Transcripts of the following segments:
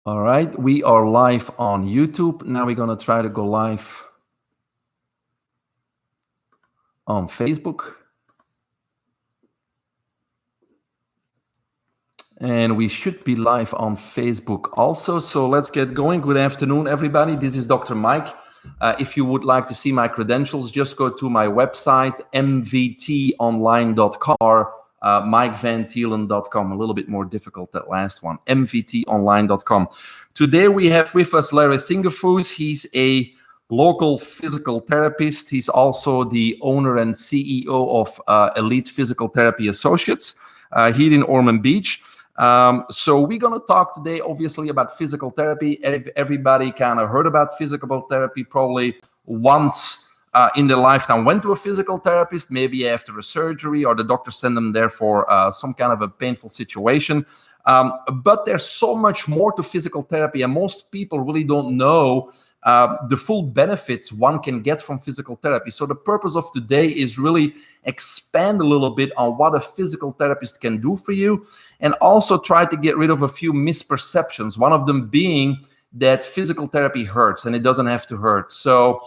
All right, we are live on YouTube. Now we're going to try to go live on Facebook. And we should be live on Facebook also. So let's get going. Good afternoon, everybody. This is Dr. Mike. If you would like to see my credentials, just go to my website, mvtonline.com, or MikeVanTielen.com. A little bit more difficult, that last one, mvtonline.com. Today we have with us Larry Singerfoos. He's a local physical therapist. He's also the owner and CEO of Elite Physical Therapy Associates here in Ormond Beach. So we're going to talk today, obviously, about physical therapy. Everybody kind of heard about physical therapy probably once in their lifetime, went to a physical therapist, maybe after a surgery, or the doctor sent them there for some kind of a painful situation. But there's so much more to physical therapy, and most people really don't know the full benefits one can get from physical therapy. So the purpose of today is really expand a little bit on what a physical therapist can do for you, and also try to get rid of a few misperceptions. One of them being that physical therapy hurts, and it doesn't have to hurt. So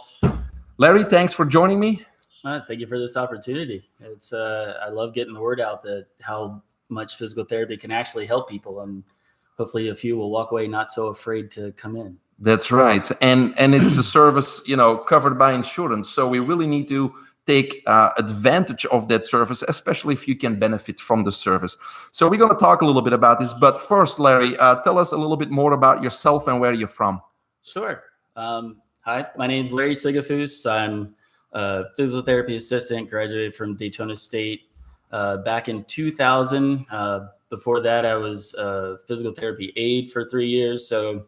Larry, thanks for joining me. Thank you for this opportunity. It's I love getting the word out that how much physical therapy can actually help people, and hopefully a few will walk away not so afraid to come in. That's right. And it's a service, covered by insurance. So we really need to take advantage of that service, especially if you can benefit from the service. So we're going to talk a little bit about this. But first, Larry, tell us a little bit more about yourself and where you're from. Sure. Hi, my name's Larry Singerfoos. I'm a physical therapy assistant, graduated from Daytona State back in 2000. Before that, I was a physical therapy aide for 3 years. So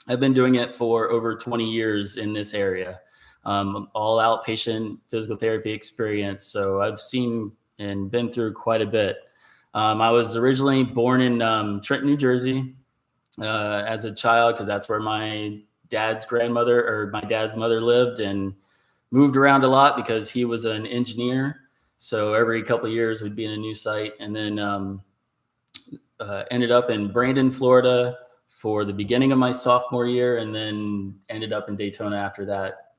I've been doing it for over 20 years in this area, all outpatient physical therapy experience. So I've seen and been through quite a bit. I was originally born in Trenton, New Jersey as a child, because that's where my dad's mother lived, and moved around a lot because he was an engineer. So every couple of years we'd be in a new site, and then ended up in Brandon, Florida for the beginning of my sophomore year, and then ended up in Daytona after that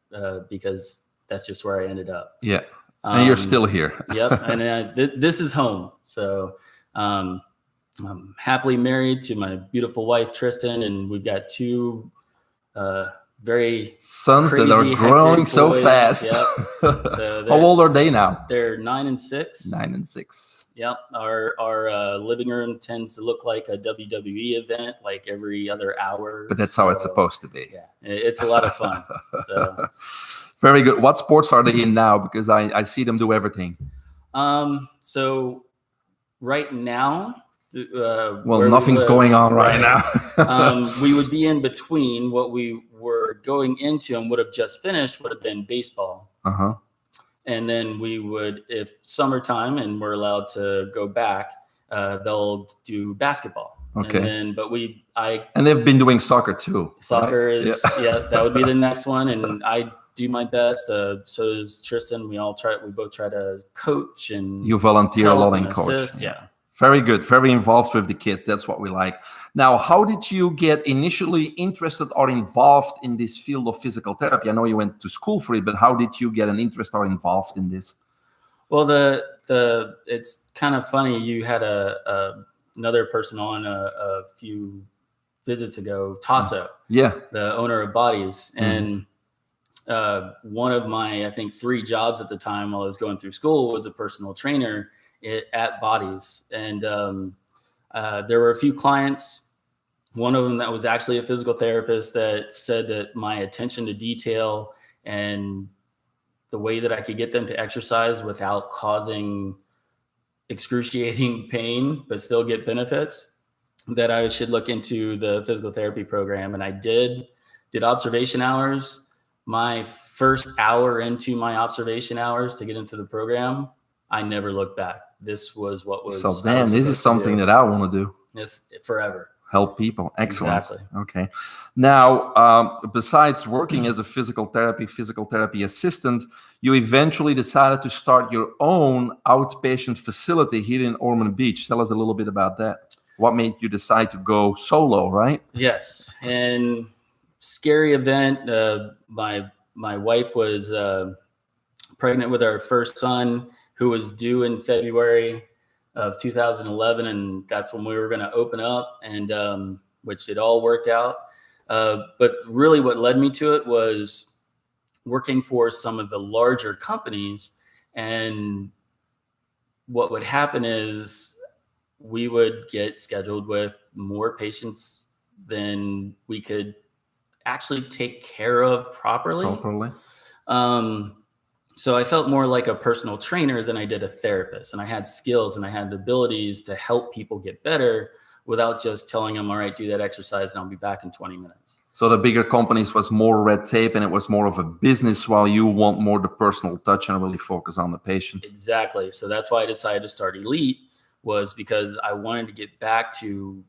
because that's just where I ended up. Yeah, and you're still here. Yep, and this is home. So I'm happily married to my beautiful wife, Tristan, and we've got two very sons crazy, that are growing so boys. fast. Yep. So how old are they now? They're 9 and 6. 9 and 6. Yep. Our living room tends to look like a WWE event, like every other hour. But that's how it's supposed to be. Yeah, it's a lot of fun. So. Very good. What sports are they in now? Because I see them do everything. So right now, nothing's going on right now. We would be in between. What we were going into and would have just finished would have been baseball. Uh-huh. And then we would, if summertime and we're allowed to go back, they'll do basketball. Okay. And they've been doing soccer too. Soccer right? is that would be the next one. And I do my best. So does Tristan. We both try to coach, and you volunteer a lot in coach. Assist. Yeah. Very good. Very involved with the kids. That's what we like. Now, how did you get initially interested or involved in this field of physical therapy? I know you went to school for it, but how did you get an interest or involved in this? Well, it's kind of funny. You had another person on a few visits ago, Tasso. Yeah. The owner of Bodies. And one of my, I think, 3 jobs at the time while I was going through school was a personal trainer at Bodies. And there were a few clients, one of them that was actually a physical therapist, that said that my attention to detail and the way that I could get them to exercise without causing excruciating pain but still get benefits, that I should look into the physical therapy program. And I did observation hours. My first hour into my observation hours to get into the program, I never looked back. This was what was. So this is something that I want to do. Yes, forever. Help people. Excellent. Exactly. Okay. Now, besides working as a physical therapy assistant, you eventually decided to start your own outpatient facility here in Ormond Beach. Tell us a little bit about that. what made you decide to go solo, right? Yes, and scary event. My wife was pregnant with our first son, who was due in February of 2011, and that's when we were going to open up, and which it all worked out. But really, what led me to it was working for some of the larger companies, and what would happen is we would get scheduled with more patients than we could actually take care of properly. So I felt more like a personal trainer than I did a therapist, and I had skills and I had abilities to help people get better without just telling them, all right, do that exercise and I'll be back in 20 minutes. So the bigger companies was more red tape and it was more of a business, while you want more the personal touch and really focus on the patient. Exactly. So that's why I decided to start Elite, was because I wanted to get back to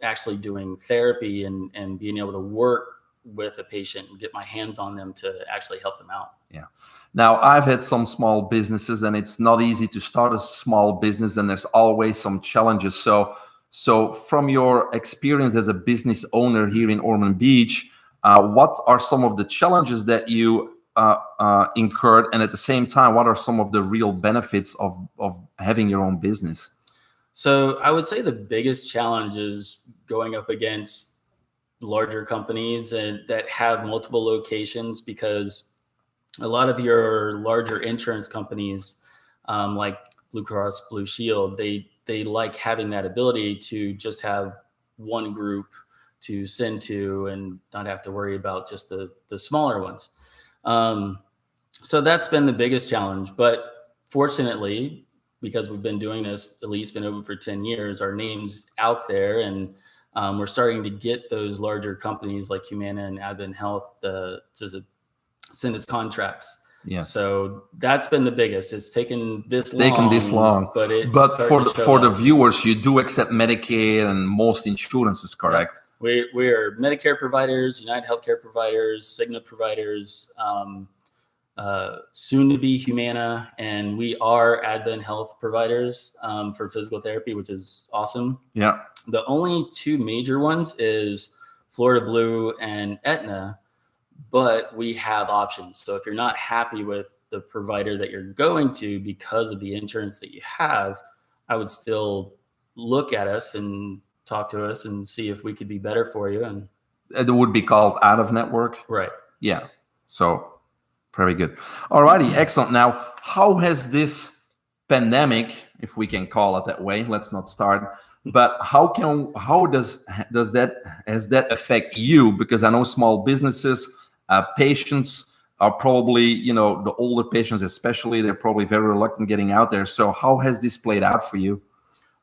actually doing therapy and being able to work with a patient and get my hands on them to actually help them out. Yeah. Now, I've had some small businesses, and it's not easy to start a small business, and there's always some challenges. So from your experience as a business owner here in Ormond Beach, what are some of the challenges that you incurred? And at the same time, what are some of the real benefits of having your own business? So I would say the biggest challenge is going up against larger companies and that have multiple locations, because a lot of your larger insurance companies, like Blue Cross Blue Shield, they like having that ability to just have one group to send to and not have to worry about just the smaller ones. So that's been the biggest challenge. But fortunately, because we've been doing this, Elite's been open for 10 years, our name's out there, and we're starting to get those larger companies like Humana and Advent Health to send us contracts. Yeah. So that's been the biggest. It's taken this long, but for the viewers, you do accept Medicare and most insurances, correct? Yeah. We are Medicare providers, United Healthcare providers, Cigna providers, soon to be Humana, and we are Advent Health providers for physical therapy, which is awesome. Yeah. The only two major ones is Florida Blue and Aetna, but we have options. So if you're not happy with the provider that you're going to because of the insurance that you have, I would still look at us and talk to us and see if we could be better for you. And it would be called out of network. Right. Yeah. So very good. All righty. Excellent. Now, how has this pandemic, if we can call it that way, let's not start, but how does that affect you? Because I know small businesses, patients are probably, the older patients especially, they're probably very reluctant getting out there. So how has this played out for you?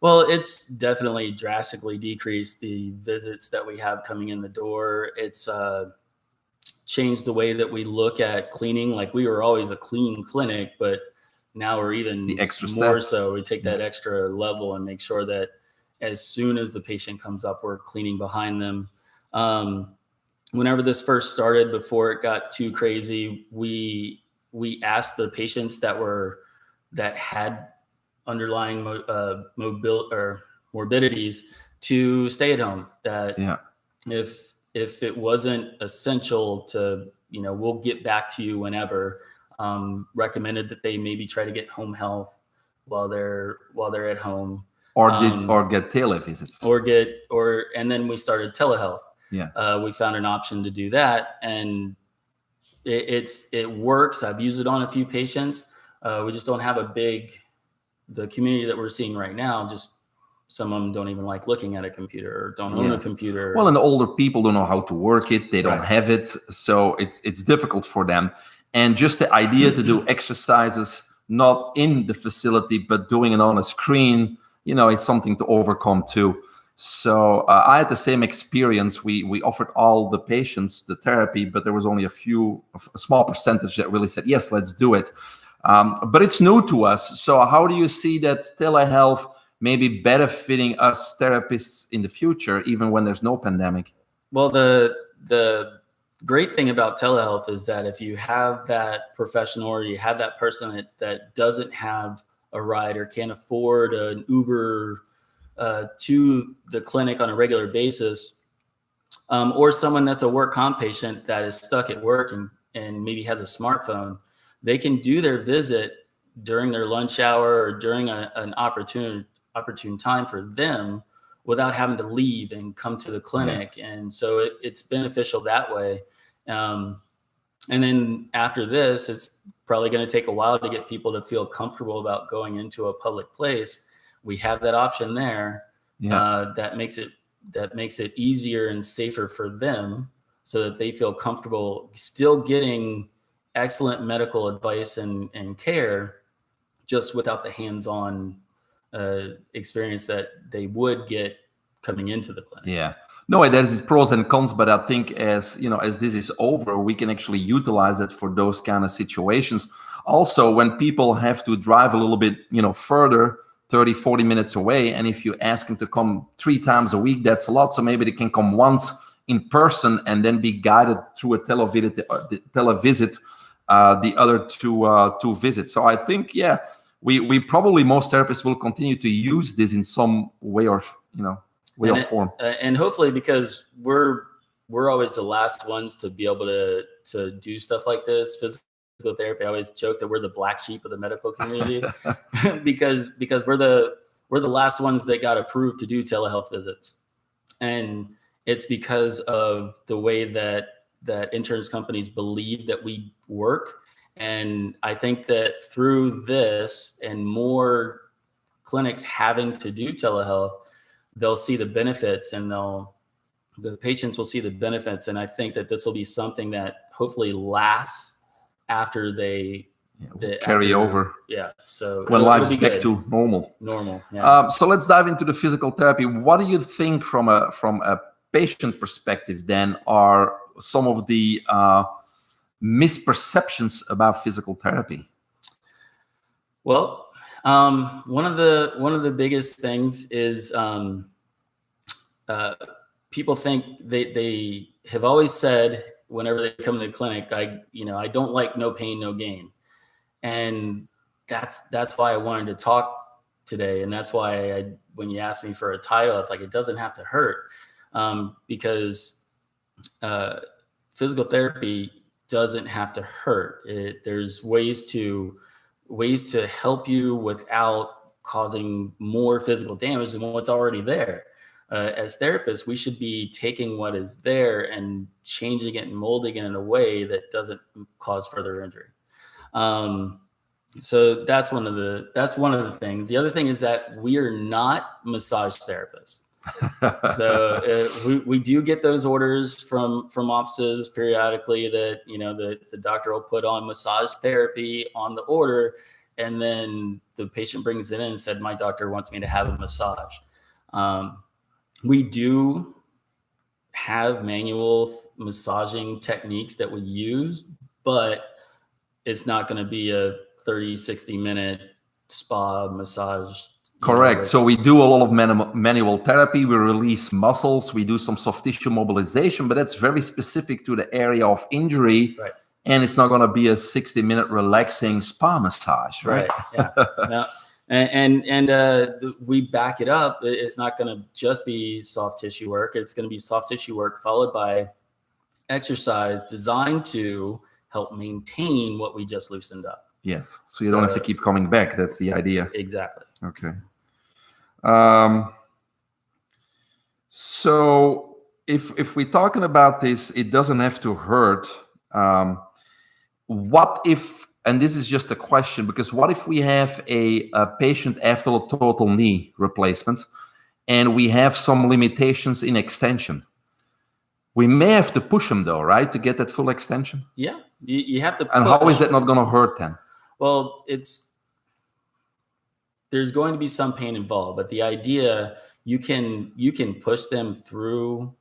Well, it's definitely drastically decreased the visits that we have coming in the door. It's changed the way that we look at cleaning. Like, we were always a clean clinic, but now we're even the extra more step. so. We take that extra level and make sure that as soon as the patient comes up, we're cleaning behind them. Whenever this first started, before it got too crazy, we asked the patients that had underlying morbidities to stay at home. That if it wasn't essential to, we'll get back to you whenever. Recommended that they maybe try to get home health while they're at home, or get televisits, and then we started telehealth. Yeah. We found an option to do that, and it works. I've used it on a few patients. We just don't have the community that we're seeing right now. Just some of them don't even like looking at a computer or don't own a computer. Well, and the older people don't know how to work it. They don't have it. So it's difficult for them. And just the idea to do exercises, not in the facility, but doing it on a screen, is something to overcome too. So I had the same experience. We offered all the patients the therapy, but there was only a small percentage that really said, yes, let's do it. But it's new to us. So how do you see that telehealth maybe better fitting us therapists in the future, even when there's no pandemic? Well, the great thing about telehealth is that if you have that professional, or you have that person that doesn't have a ride or can't afford an Uber to the clinic on a regular basis, or someone that's a work comp patient that is stuck at work and maybe has a smartphone, they can do their visit during their lunch hour or during an opportune time for them without having to leave and come to the clinic. Yeah. And so it's beneficial that way. And then after this, it's probably going to take a while to get people to feel comfortable about going into a public place. We have that option there. Yeah. That makes it easier and safer for them, so that they feel comfortable still getting excellent medical advice and care, just without the hands-on experience that they would get coming into the clinic. Yeah. No, there's its pros and cons, but I think as this is over, we can actually utilize it for those kind of situations. Also, when people have to drive a little bit, further, 30, 40 minutes away, and if you ask them to come 3 times a week, that's a lot. So maybe they can come once in person and then be guided through a televisit, the other two visits. So I think, we probably, most therapists will continue to use this in some way or form. And hopefully, because we're always the last ones to be able to do stuff like this. Physical therapy, I always joke that we're the black sheep of the medical community because we're the last ones that got approved to do telehealth visits. And it's because of the way that insurance companies believe that we work. And I think that through this and more clinics having to do telehealth, they'll see the benefits, and the patients will see the benefits. And I think that this will be something that hopefully lasts after they carry over. Yeah. So when life's back to normal. Yeah. So let's dive into the physical therapy. What do you think from a patient perspective then are some of the misperceptions about physical therapy? Well, one of the biggest things is people think they have always said whenever they come to the clinic, I don't like no pain, no gain. And that's why I wanted to talk today. And that's why when you asked me for a title, it's like, it doesn't have to hurt, because physical therapy doesn't have to hurt. There's ways to help you without causing more physical damage than what's already there. As therapists, we should be taking what is there and changing it and molding it in a way that doesn't cause further injury. So that's one of the things. The other thing is that we are not massage therapists. So we do get those orders from offices periodically that the doctor will put on massage therapy on the order, and then the patient brings it in and said, my doctor wants me to have a massage. We do have manual massaging techniques that we use, but it's not going to be a 30-60 minute spa massage. Correct. So we do a lot of manual therapy. We release muscles. We do some soft tissue mobilization, but that's very specific to the area of injury. Right. And it's not going to be a 60-minute relaxing spa massage, right? Yeah. No. And we back it up. It's not going to just be soft tissue work. It's going to be soft tissue work followed by exercise designed to help maintain what we just loosened up. Yes. So you don't have to keep coming back. That's the idea. Exactly. Okay. So if we're talking about this, it doesn't have to hurt. What if, and this is just a question, because what if we have a patient after a total knee replacement and we have some limitations in extension? We may have to push them though, right? To get that full extension? Yeah, you have to push. And how is that not going to hurt then? Well, there's going to be some pain involved, but the idea, you can push them through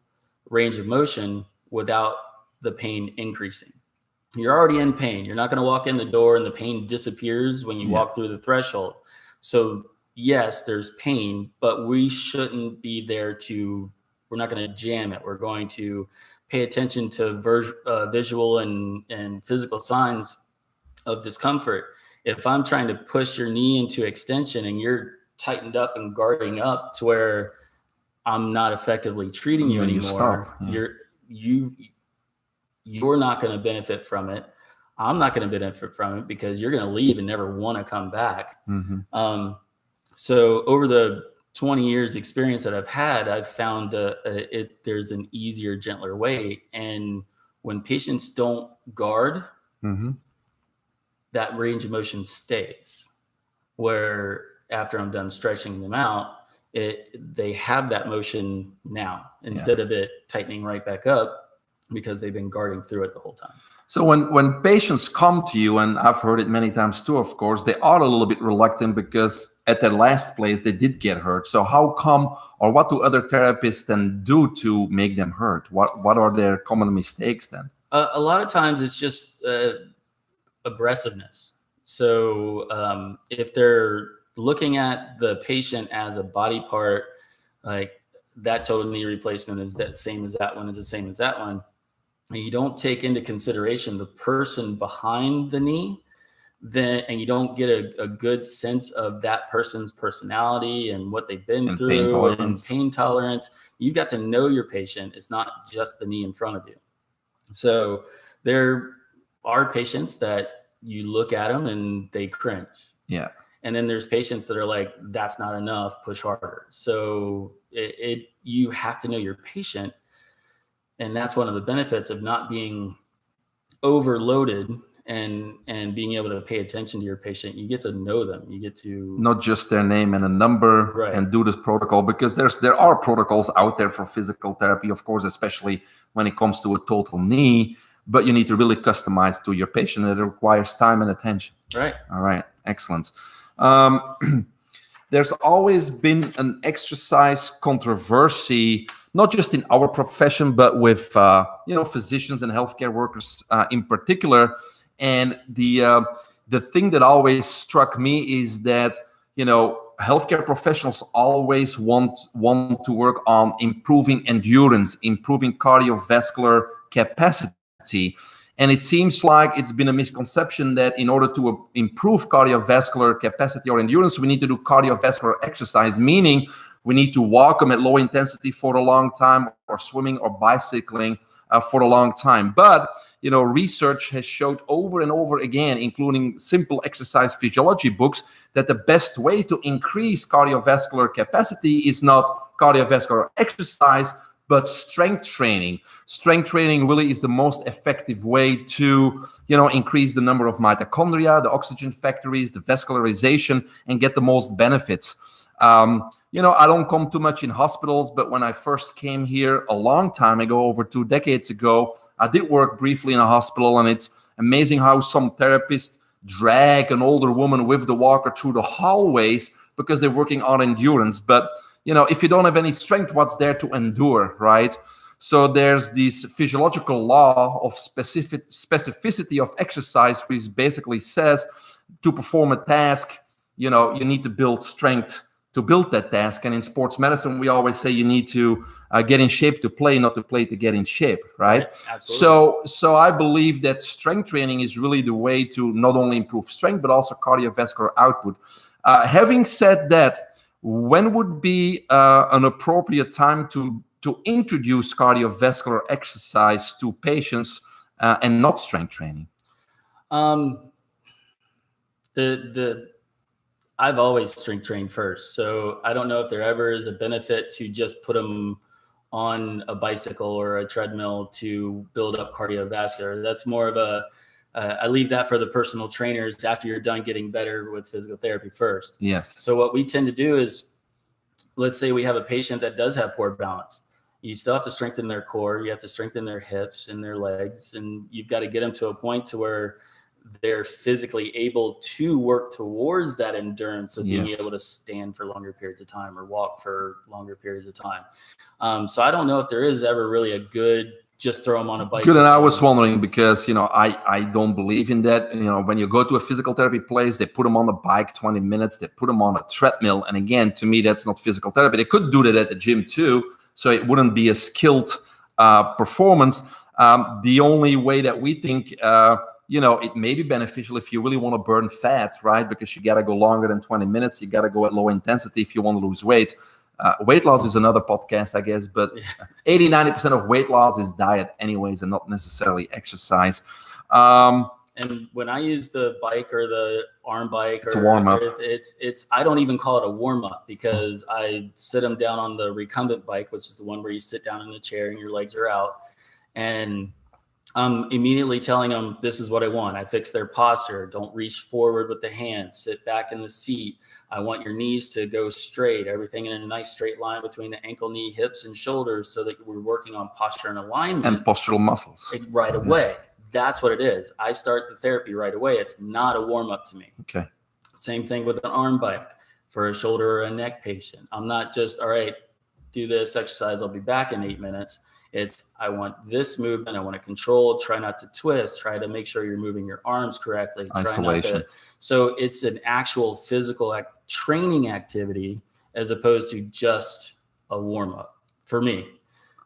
range of motion without the pain increasing. You're already in pain. You're not going to walk in the door and the pain disappears when you walk through the threshold. So yes, there's pain, but we shouldn't be there we're not going to jam it. We're going to pay attention to visual and physical signs of discomfort. If I'm trying to push your knee into extension and you're tightened up and guarding up to where I'm not effectively treating you anymore. You're not going to benefit from it. I'm not going to benefit from it because you're going to leave and never want to come back. So over the 20 years experience that I've had, I've found there's an easier, gentler way. And when patients don't guard, that range of motion stays, where after I'm done stretching them out, they have that motion now instead of it tightening right back up because they've been guarding through it the whole time. So when patients come to you, and I've heard it many times too, of course, they are a little bit reluctant because at their last place they did get hurt. So how come, or what do other therapists then do to make them hurt? What are their common mistakes then? A lot of times it's just aggressiveness. So if they're looking at the patient as a body part, like that total knee replacement is the same as that one, is the same as that one, and you don't take into consideration the person behind the knee, and you don't get a good sense of that person's personality and what they've been through and pain tolerance. You've got to know your patient. It's not just the knee in front of you. So there are patients that you look at them and they cringe. Yeah. And then there's patients that are like, that's not enough, push harder. So you have to know your patient. And that's one of the benefits of not being overloaded and being able to pay attention to your patient. You get to know them. You get to not just their name and a number and do this protocol, because there are protocols out there for physical therapy, of course, especially when it comes to a total knee, but you need to really customize to your patient. It requires time and attention. Right. All right. Excellent. There's always been an exercise controversy, not just in our profession, but with physicians and healthcare workers in particular. And the thing that always struck me is that healthcare professionals always want to work on improving endurance, improving cardiovascular capacity. And it seems like it's been a misconception that in order to improve cardiovascular capacity or endurance, we need to do cardiovascular exercise, meaning we need to walk them at low intensity for a long time, or swimming or bicycling for a long time. But, research has showed over and over again, including simple exercise physiology books, that the best way to increase cardiovascular capacity is not cardiovascular exercise, but strength training. Strength training really is the most effective way to, increase the number of mitochondria, the oxygen factories, the vascularization, and get the most benefits. I don't come too much in hospitals, but when I first came here a long time ago, over 2 decades ago, I did work briefly in a hospital, and it's amazing how some therapists drag an older woman with the walker through the hallways because they're working on endurance. But if you don't have any strength, what's there to endure, right? So there's this physiological law of specificity of exercise, which basically says to perform a task, you need to build strength to build that task. And in sports medicine, we always say you need to get in shape to play, not to play to get in shape, right? Absolutely. So I believe that strength training is really the way to not only improve strength, but also cardiovascular output. Having said that, when would be an appropriate time to introduce cardiovascular exercise to patients and not strength training? I've always strength trained first, so I don't know if there ever is a benefit to just put them on a bicycle or a treadmill to build up cardiovascular. That's more of I leave that for the personal trainers after you're done getting better with physical therapy first. Yes. So what we tend to do is, let's say we have a patient that does have poor balance. You still have to strengthen their core. You have to strengthen their hips and their legs. And you've got to get them to a point to where they're physically able to work towards that endurance of being able to stand for longer periods of time or walk for longer periods of time. So I don't know if there is ever really a good, just throw them on a bike. Good, and I was wondering because, I don't believe in that. When you go to a physical therapy place, they put them on the bike 20 minutes, they put them on a treadmill. And again, to me, that's not physical therapy. They could do that at the gym too, so it wouldn't be a skilled performance. The only way that we think it may be beneficial if you really want to burn fat, right? Because you got to go longer than 20 minutes. You got to go at low intensity if you want to lose weight. Weight loss is another podcast, I guess, but 80-90% of weight loss is diet anyways, and not necessarily exercise. And when I use the bike or the arm bike, it's a warm up. It's I don't even call it a warm up, because I sit them down on the recumbent bike, which is the one where you sit down in a chair and your legs are out, and I'm immediately telling them, this is what I want. I fix their posture. Don't reach forward with the hands. Sit back in the seat. I want your knees to go straight, everything in a nice straight line between the ankle, knee, hips, and shoulders, so that we're working on posture and alignment. And postural muscles. Right away. That's what it is. I start the therapy right away. It's not a warm-up to me. Okay. Same thing with an arm bike for a shoulder or a neck patient. I'm not just, all right, do this exercise, I'll be back in 8 minutes. It's, I want this movement, I want to control, try not to twist, try to make sure you're moving your arms correctly. Isolation. So it's an actual physical training activity as opposed to just a warm-up for me.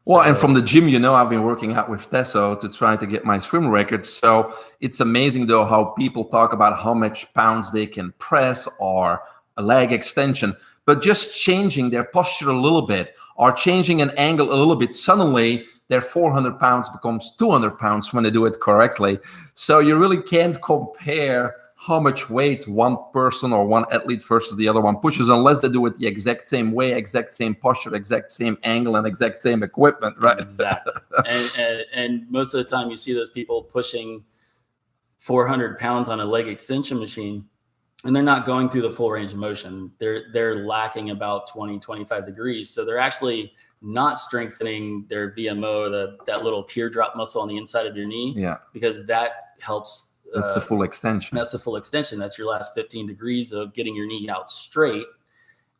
Well, and from the gym, I've been working out with Tesso to try to get my swim record. So it's amazing, though, how people talk about how much pounds they can press or a leg extension, but just changing their posture a little bit or changing an angle a little bit, suddenly their 400 pounds becomes 200 pounds when they do it correctly. So you really can't compare how much weight one person or one athlete versus the other one pushes unless they do it the exact same way, exact same posture, exact same angle, and exact same equipment, right? Exactly. and most of the time you see those people pushing 400 pounds on a leg extension machine, and they're not going through the full range of motion. They're lacking about 20, 25 degrees. So they're actually not strengthening their VMO, that little teardrop muscle on the inside of your knee, because that helps. That's the full extension. That's the full extension. That's your last 15 degrees of getting your knee out straight.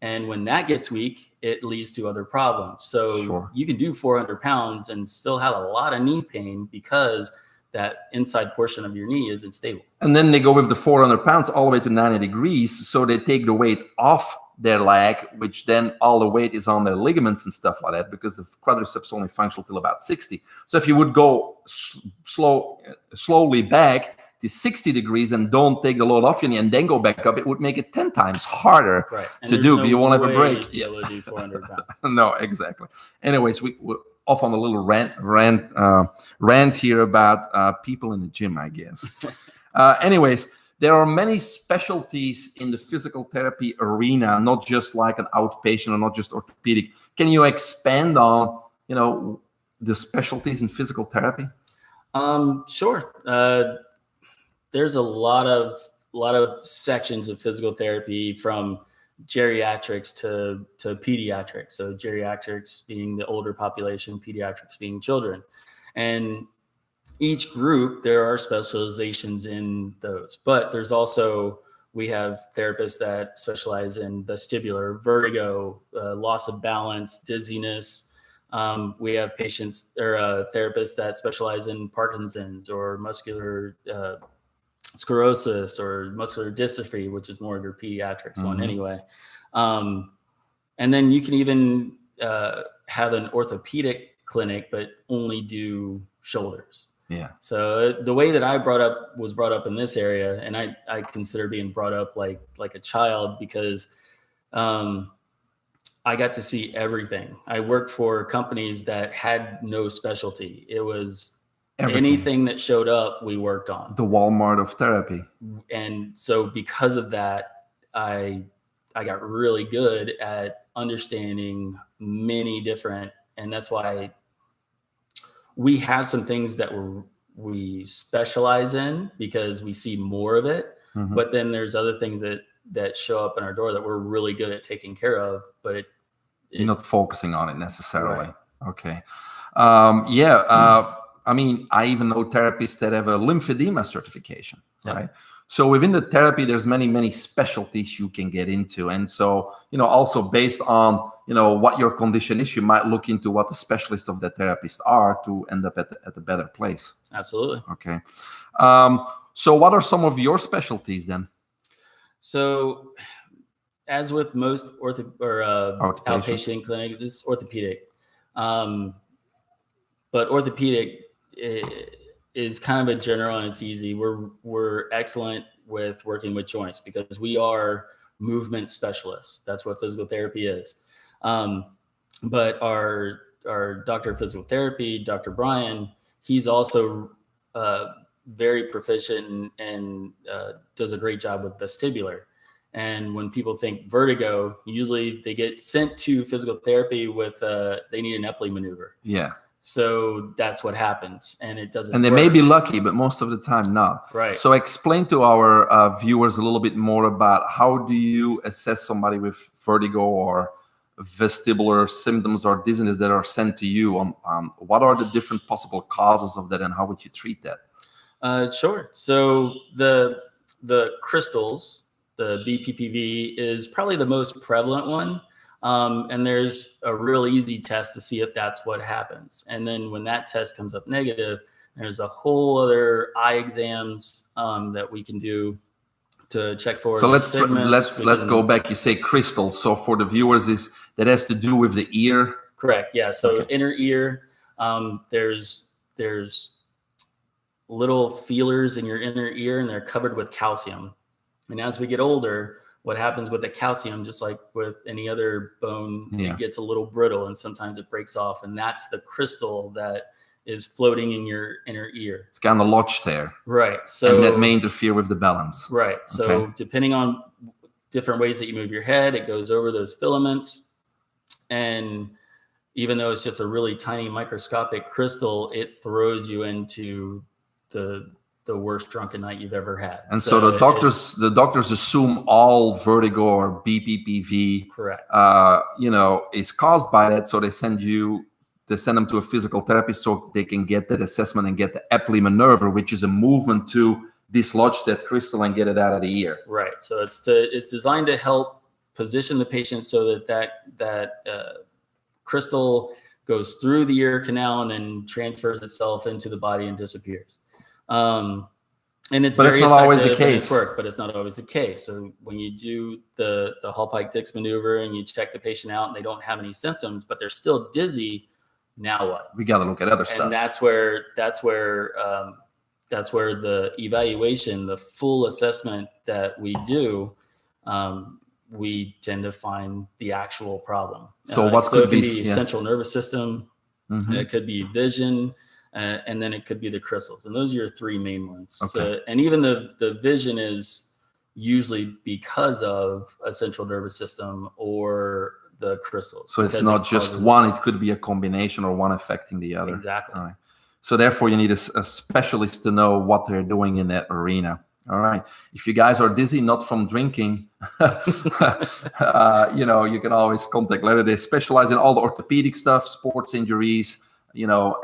And when that gets weak, it leads to other problems. So you can do 400 pounds and still have a lot of knee pain because that inside portion of your knee isn't stable. And then they go with the 400 pounds all the way to 90 degrees. So they take the weight off their leg, which then all the weight is on their ligaments and stuff like that, because the quadriceps only function till about 60. So if you would go slowly back to 60 degrees and don't take the load off your knee and then go back up, it would make it 10 times harder to do. You won't have a break. Be able to do 400 pounds. No, exactly. Anyways, we're off on a little rant here about people in the gym, I guess. Anyways, there are many specialties in the physical therapy arena, not just like an outpatient or not just orthopedic. Can you expand on, the specialties in physical therapy? Sure. There's a lot of sections of physical therapy, from geriatrics to pediatrics. So geriatrics being the older population, pediatrics being children. And each group, there are specializations in those. But there's also, we have therapists that specialize in vestibular, vertigo, loss of balance, dizziness. We have patients or therapists that specialize in Parkinson's or muscular sclerosis or muscular dystrophy, which is more of your pediatrics one anyway. And then you can even have an orthopedic clinic, but only do shoulders. Yeah. So the way that I was brought up in this area, and I consider being brought up like a child, because I got to see everything. I worked for companies that had no specialty. It was anything that showed up, we worked on. The Walmart of therapy. And so because of that, I got really good at understanding many different, and that's why we have some things that we specialize in because we see more of it. Mm-hmm. But then there's other things that show up in our door that we're really good at taking care of, but you're not focusing on it necessarily. Right. Okay. I mean, I even know therapists that have a lymphedema certification, right? So within the therapy, there's many, many specialties you can get into. And so, also based on, what your condition is, you might look into what the specialists of the therapist are to end up at a better place. Absolutely. Okay. So what are some of your specialties then? So as with most outpatient clinics, it's orthopedic. But orthopedic is kind of a general and it's easy. We're excellent with working with joints because we are movement specialists. That's what physical therapy is. But our doctor of physical therapy, Dr. Brian, he's also very proficient and does a great job with vestibular. And when people think vertigo, usually they get sent to physical therapy with they need an Epley maneuver. Yeah. So that's what happens, and it doesn't. And they may be lucky, but most of the time not. Right. So explain to our viewers a little bit more about how do you assess somebody with vertigo or vestibular symptoms or dizziness that are sent to you. On what are the different possible causes of that, and how would you treat that? Sure. So the crystals, the BPPV, is probably the most prevalent one. And there's a real easy test to see if that's what happens. And then when that test comes up negative, there's a whole other eye exams that we can do to check for. So let's go back. You say crystals. So for the viewers, that has to do with the ear? Correct. Yeah. So inner ear, there's little feelers in your inner ear, and they're covered with calcium. And as we get older, what happens with the calcium, just like with any other bone, it gets a little brittle and sometimes it breaks off. And that's the crystal that is floating in your inner ear. It's kind of lodged there. Right. So and that may interfere with the balance. Right. So depending on different ways that you move your head, it goes over those filaments. And even though it's just a really tiny microscopic crystal, it throws you into the worst drunken night you've ever had. And so the doctors assume all vertigo or BPPV, correct, is caused by that. So they send them to a physical therapist so they can get that assessment and get the Epley maneuver, which is a movement to dislodge that crystal and get it out of the ear. Right. So it's designed to help position the patient so that crystal goes through the ear canal and then transfers itself into the body and disappears. And it's not always the case. But it's not always the case. So when you do the Hallpike-Dix maneuver and you check the patient out and they don't have any symptoms, but they're still dizzy, now what? We got to look at other stuff. And that's where the evaluation, the full assessment that we do, we tend to find the actual problem. So what could it could be central nervous system, it could be vision, and then it could be the crystals. And those are your three main ones. Okay. So, and even the vision is usually because of a central nervous system or the crystals. So it's not just one, it could be a combination or one affecting the other. Exactly. All right. So therefore you need a specialist to know what they're doing in that arena. All right. If you guys are dizzy, not from drinking, you can always contact Larry. They specialize in all the orthopedic stuff, sports injuries,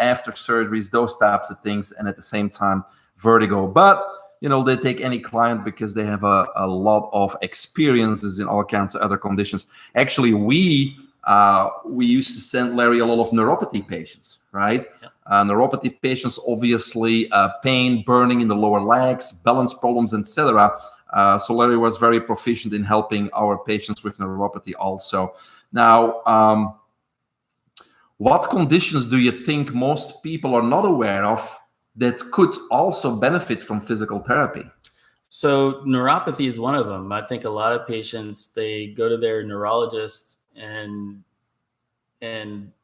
after surgeries, those types of things. And at the same time, vertigo. But, they take any client because they have a lot of experiences in all kinds of other conditions. Actually, we used to send Larry a lot of neuropathy patients, right? Yeah. Neuropathy patients, obviously, pain, burning in the lower legs, balance problems, etc. So Larry was very proficient in helping our patients with neuropathy also. Now, what conditions do you think most people are not aware of that could also benefit from physical therapy? So neuropathy is one of them. I think a lot of patients, they go to their neurologist and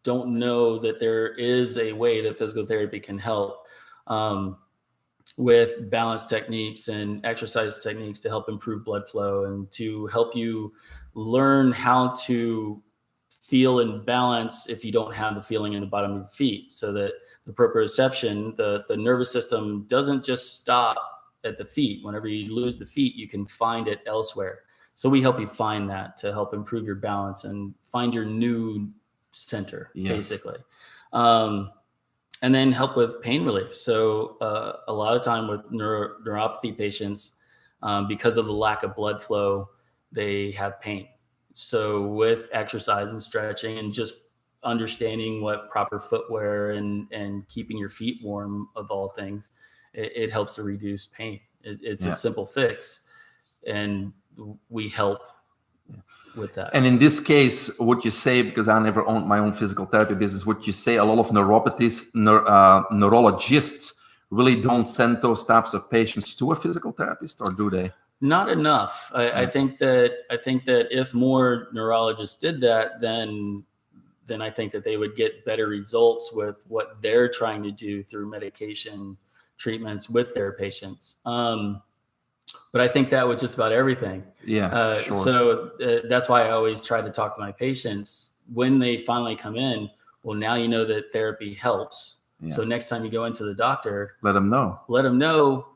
don't know that there is a way that physical therapy can help with balance techniques and exercise techniques to help improve blood flow and to help you learn how to feel in balance if you don't have the feeling in the bottom of your feet, so that the proprioception, the nervous system doesn't just stop at the feet. Whenever you lose the feet, you can find it elsewhere. So we help you find that to help improve your balance and find your new center, basically. And then help with pain relief. So a lot of time with neuropathy patients, because of the lack of blood flow, they have pain. So with exercise and stretching and just understanding what proper footwear and keeping your feet warm, of all things, it helps to reduce pain. It's a simple fix, and we help with that. And in this case, would you say, because I never owned my own physical therapy business, would you say a lot of neurologists really don't send those types of patients to a physical therapist, or do they? Not enough. I think that if more neurologists did that, then I think that they would get better results with what they're trying to do through medication treatments with their patients. But I think that with just about everything. Yeah, sure. So that's why I always try to talk to my patients when they finally come in. Well, now you know that therapy helps. Yeah. So next time you go into the doctor, let them know.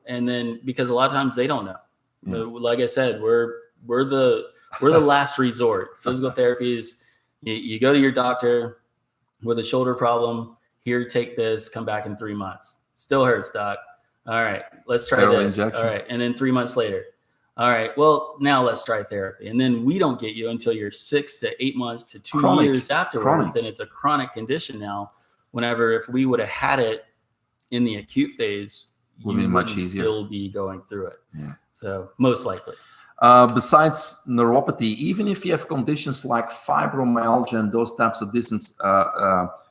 And then, because a lot of times they don't know. Yeah. Like I said, we're the last resort. Physical therapy is, you go to your doctor with a shoulder problem. Here, take this. Come back in 3 months. Still hurts, doc. All right, let's try this. Injection. All right, and then 3 months later. All right, well, now let's try therapy. And then we don't get you until you're 6 to 8 months to 2 years afterwards. And it's a chronic condition now. If we would have had it in the acute phase, you would still be going through it. Yeah. So most likely. Besides neuropathy, even if you have conditions like fibromyalgia and those types of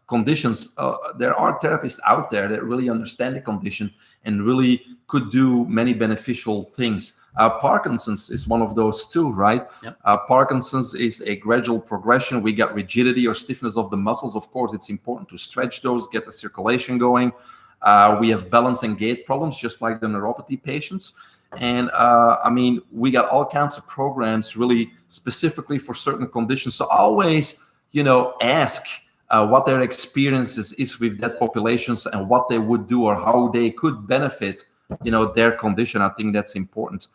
conditions, there are therapists out there that really understand the condition and really could do many beneficial things. Parkinson's is one of those too, right? Yep. Parkinson's is a gradual progression. We got rigidity or stiffness of the muscles. Of course, it's important to stretch those, get the circulation going. We have balance and gait problems, just like the neuropathy patients. And we got all kinds of programs really specifically for certain conditions. So always, ask what their experiences is with that populations and what they would do or how they could benefit, their condition. I think that's important.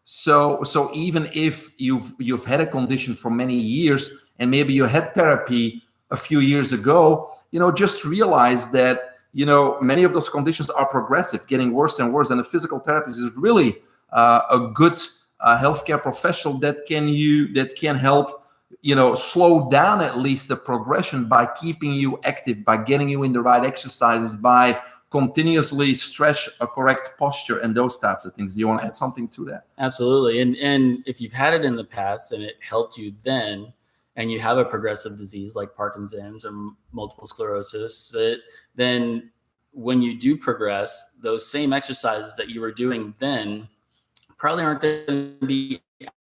So even if you've had a condition for many years and maybe you had therapy a few years ago, just realize that many of those conditions are progressive, getting worse and worse. And a physical therapist is really a good healthcare professional that can help, slow down at least the progression by keeping you active, by getting you in the right exercises, by continuously stretch a correct posture and those types of things. Do you want to add something to that? Absolutely. And if you've had it in the past and it helped you then, and you have a progressive disease like Parkinson's or multiple sclerosis, then when you do progress, those same exercises that you were doing then probably aren't going to be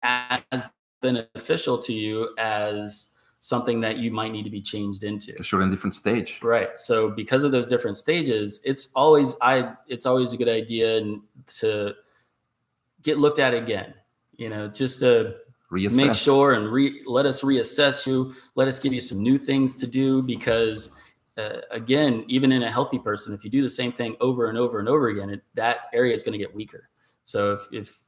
as beneficial to you as something that you might need to be changed into. For sure, in different stage. Right. So because of those different stages, it's always a good idea to get looked at again, just to reassess. Make sure and let us reassess you. Let us give you some new things to do, because again, even in a healthy person, if you do the same thing over and over and over again, that area is going to get weaker. So if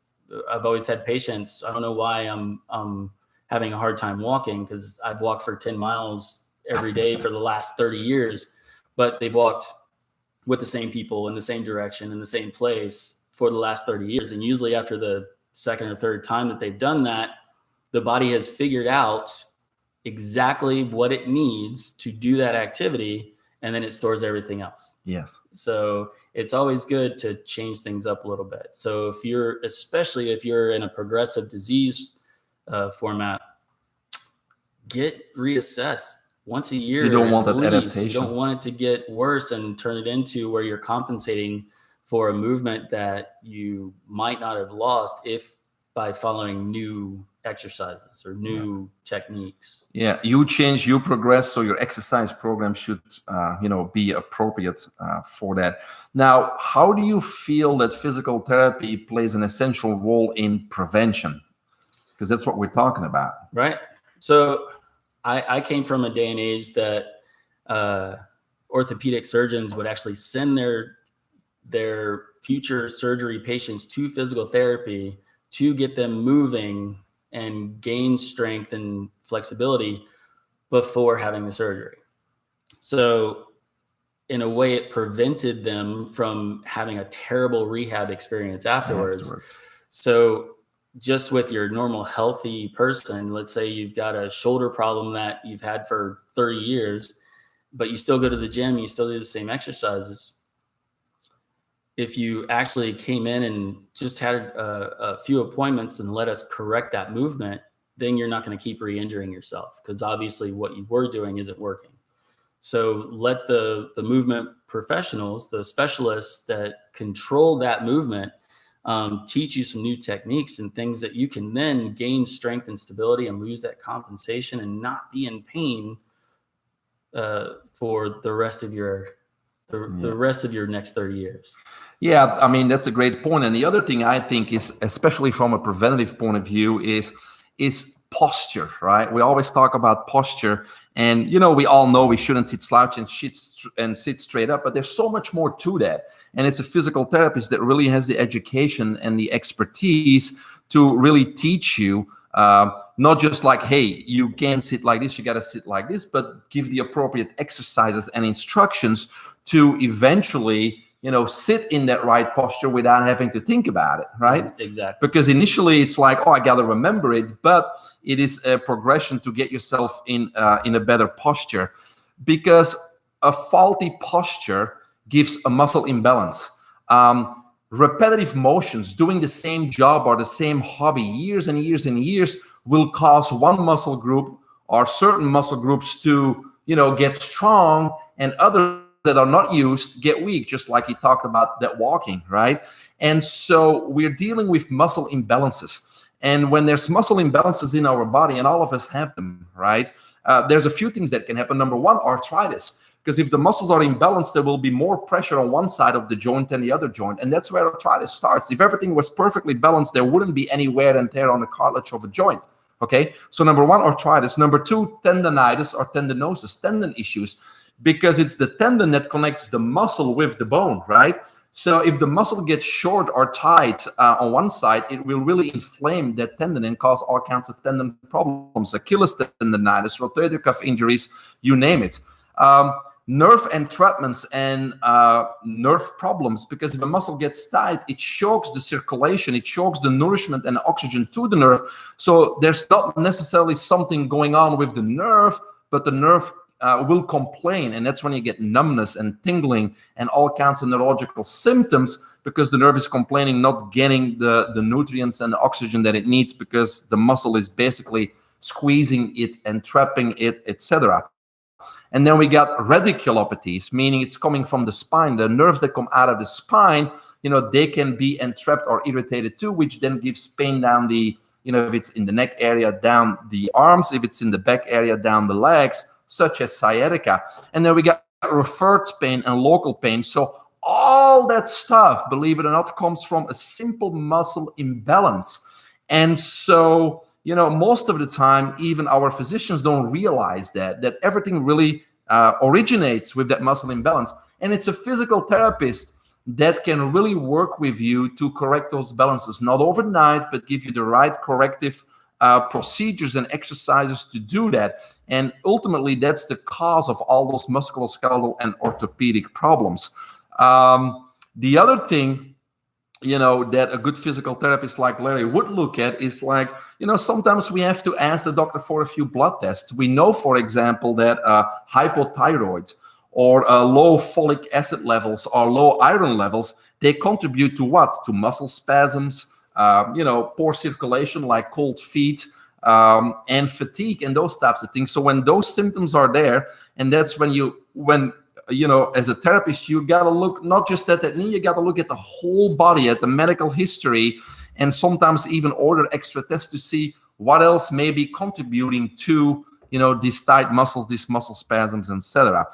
I've always had patients, I don't know why I'm having a hard time walking, because I've walked for 10 miles every day for the last 30 years, but they've walked with the same people in the same direction in the same place for the last 30 years. And usually after the second or third time that they've done that, the body has figured out exactly what it needs to do that activity, and then it stores everything else. Yes. So it's always good to change things up a little bit. So especially if you're in a progressive disease format, get reassessed once a year. You don't want that adaptation. You don't want it to get worse and turn it into where you're compensating for a movement that you might not have lost by following new exercises or new techniques. Yeah, you change, you progress, so your exercise program should, be appropriate for that. Now, how do you feel that physical therapy plays an essential role in prevention? Because that's what we're talking about. Right. So I came from a day and age that orthopedic surgeons would actually send their future surgery patients to physical therapy to get them moving and gain strength and flexibility before having the surgery. So in a way, it prevented them from having a terrible rehab experience afterwards. So just with your normal healthy person, let's say you've got a shoulder problem that you've had for 30 years, but you still go to the gym, you still do the same exercises. If you actually came in and just had a few appointments and let us correct that movement, then you're not going to keep re-injuring yourself, because obviously what you were doing isn't working. So let the movement professionals, the specialists that control that movement, teach you some new techniques and things that you can then gain strength and stability and lose that compensation and not be in pain for the rest of your the rest of your next 30 years. Yeah, I mean, that's a great point. And the other thing I think is, especially from a preventative point of view, is posture, right? We always talk about posture, and we all know we shouldn't sit slouch and sit straight up, but there's so much more to that. And it's a physical therapist that really has the education and the expertise to really teach you, not just like, hey, you can't sit like this, you got to sit like this, but give the appropriate exercises and instructions to eventually sit in that right posture without having to think about it, right? Exactly. Because initially it's like, oh, I got to remember it, but it is a progression to get yourself in a better posture, because a faulty posture gives a muscle imbalance. Repetitive motions, doing the same job or the same hobby years and years and years, will cause one muscle group or certain muscle groups to, get strong, and others that are not used get weak, just like he talked about that walking, right? And so we're dealing with muscle imbalances. And when there's muscle imbalances in our body, and all of us have them, right? There's a few things that can happen. Number one, arthritis. Because if the muscles are imbalanced, there will be more pressure on one side of the joint than the other joint. And that's where arthritis starts. If everything was perfectly balanced, there wouldn't be any wear and tear on the cartilage of a joint. Okay, so number one, arthritis. Number two, tendonitis or tendinosis, tendon issues, because it's the tendon that connects the muscle with the bone, right? So if the muscle gets short or tight on one side, it will really inflame that tendon and cause all kinds of tendon problems, Achilles tendonitis, rotator cuff injuries, you name it. Nerve entrapments and nerve problems, because if a muscle gets tight, it chokes the circulation, it chokes the nourishment and oxygen to the nerve. So there's not necessarily something going on with the nerve, but the nerve will complain, and that's when you get numbness and tingling and all kinds of neurological symptoms, because the nerve is complaining not getting the nutrients and the oxygen that it needs, because the muscle is basically squeezing it and trapping it, etc. And then we got radiculopathies, meaning it's coming from the spine. The nerves that come out of the spine, they can be entrapped or irritated too, which then gives pain down the, if it's in the neck area, down the arms, if it's in the back area, down the legs, such as sciatica. And then we got referred pain and local pain. So all that stuff, believe it or not, comes from a simple muscle imbalance. And so, most of the time, even our physicians don't realize that everything really originates with that muscle imbalance. And it's a physical therapist that can really work with you to correct those balances, not overnight, but give you the right corrective procedures and exercises to do that. And ultimately, that's the cause of all those musculoskeletal and orthopedic problems. The other thing, that a good physical therapist like Larry would look at is like, sometimes we have to ask the doctor for a few blood tests. We know, for example, that hypothyroid or low folic acid levels or low iron levels, they contribute to what? To muscle spasms, poor circulation like cold feet, and fatigue and those types of things. So when those symptoms are there, and that's when as a therapist, you got to look not just at that knee, you got to look at the whole body, at the medical history, and sometimes even order extra tests to see what else may be contributing to, these tight muscles, these muscle spasms, etc.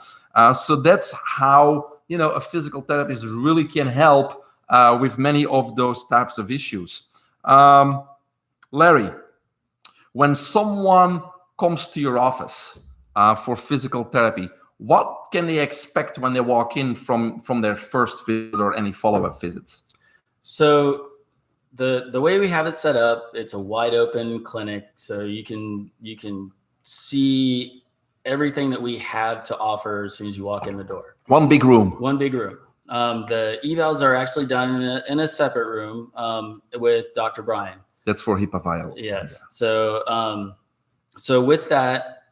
So that's how, a physical therapist really can help with many of those types of issues. Larry, when someone comes to your office for physical therapy, what can they expect when they walk in from their first visit or any follow-up visits? So the way we have it set up, it's a wide open clinic, so you can see everything that we have to offer as soon as you walk in the door. One big room. The evals are actually done in a separate room with Dr. Brian. That's for HIPAA violation. Yes. Yeah. So with that,